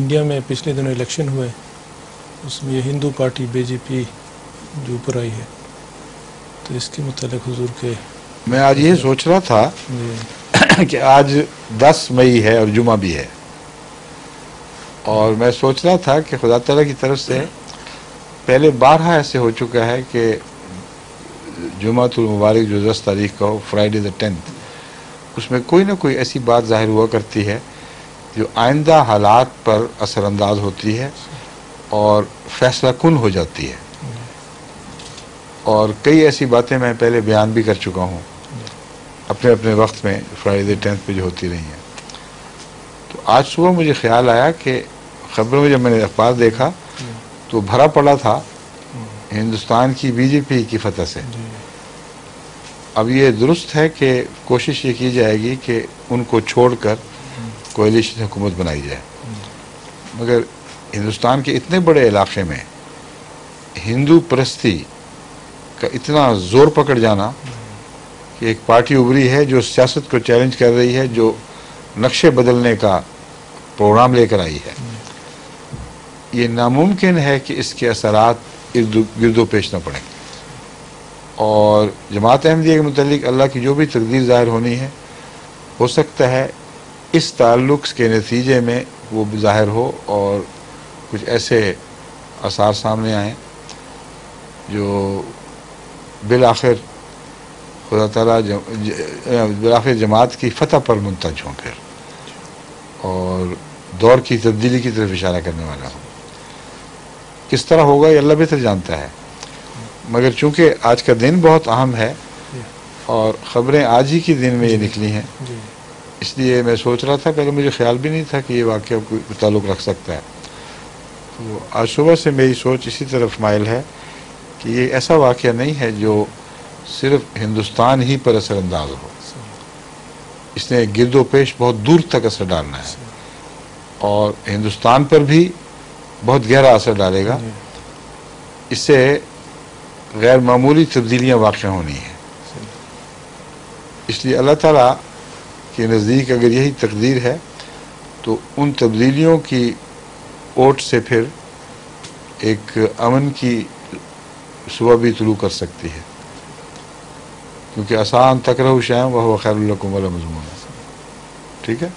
India میں پچھلے دنوں الیکشن ہوئے، اس میں یہ ہندو پارٹی بی جے پی جو اوپر آئی ہے، تو اس کے متعلق حضور کے میں آج یہ سوچ رہا تھا کہ آج 10 مئی ہے اور جمعہ بھی ہے، اور میں سوچ رہا تھا کہ خدا تعالیٰ کی طرف سے پہلے بارہا ایسے ہو چکا ہے کہ جمعۃ المبارک جو 10 تاریخ کا ہو، فرائیڈے the 10th، اس میں کوئی نہ کوئی ایسی بات ظاہر ہوا کرتی ہے جو آئندہ حالات پر اثر انداز ہوتی ہے اور فیصلہ کن ہو جاتی ہے، اور کئی ایسی باتیں میں پہلے بیان بھی کر چکا ہوں اپنے اپنے وقت میں فرائیڈے 10th پہ جو ہوتی رہی ہیں۔ تو آج صبح مجھے خیال آیا کہ خبروں میں جب میں نے اخبار دیکھا تو بھرا پڑا تھا ہندوستان کی بی جے پی کی فتح سے۔ اب یہ درست ہے کہ کوشش یہ کی جائے گی کہ ان کو چھوڑ کر کولیشن حکومت بنائی جائے، مگر ہندوستان کے اتنے بڑے علاقے میں ہندو پرستی کا اتنا زور پکڑ جانا کہ ایک پارٹی ابھری ہے جو سیاست کو چیلنج کر رہی ہے، جو نقشے بدلنے کا پروگرام لے کر آئی ہے، یہ ناممکن ہے کہ اس کے اثرات گرد و پیش نہ پڑیں، اور جماعت احمدیہ کے متعلق اللہ کی جو بھی تقدیر ظاہر ہونی ہے، ہو سکتا ہے اس تعلق کے نتیجے میں وہ ظاہر ہو اور کچھ ایسے آثار سامنے آئیں جو بالآخر خدا تعالیٰ بالآخر جماعت کی فتح پر منتج ہوں پھر، اور دور کی تبدیلی کی طرف اشارہ کرنے والا ہوں۔ کس طرح ہوگا یہ اللہ بہتر جانتا ہے، مگر چونکہ آج کا دن بہت اہم ہے اور خبریں آج ہی کے دن میں یہ نکلی ہیں، اس لیے میں سوچ رہا تھا، پہلے مجھے خیال بھی نہیں تھا کہ یہ واقعہ کوئی تعلق رکھ سکتا ہے۔ تو آج صبح سے میری سوچ اسی طرف مائل ہے کہ یہ ایسا واقعہ نہیں ہے جو صرف ہندوستان ہی پر اثر انداز ہو، اس نے گرد و پیش بہت دور تک اثر ڈالنا ہے، اور ہندوستان پر بھی بہت گہرا اثر ڈالے گا، اس سے غیر معمولی تبدیلیاں واقع ہونی ہیں۔ اس لیے اللہ تعالیٰ کے نزدیک اگر یہی تقدیر ہے تو ان تبدیلیوں کی اوٹ سے پھر ایک امن کی صبح بھی طلوع کر سکتی ہے، کیونکہ آسان تکرہ شیئا وہو خیر لکم ولا مضمون۔ ٹھیک ہے؟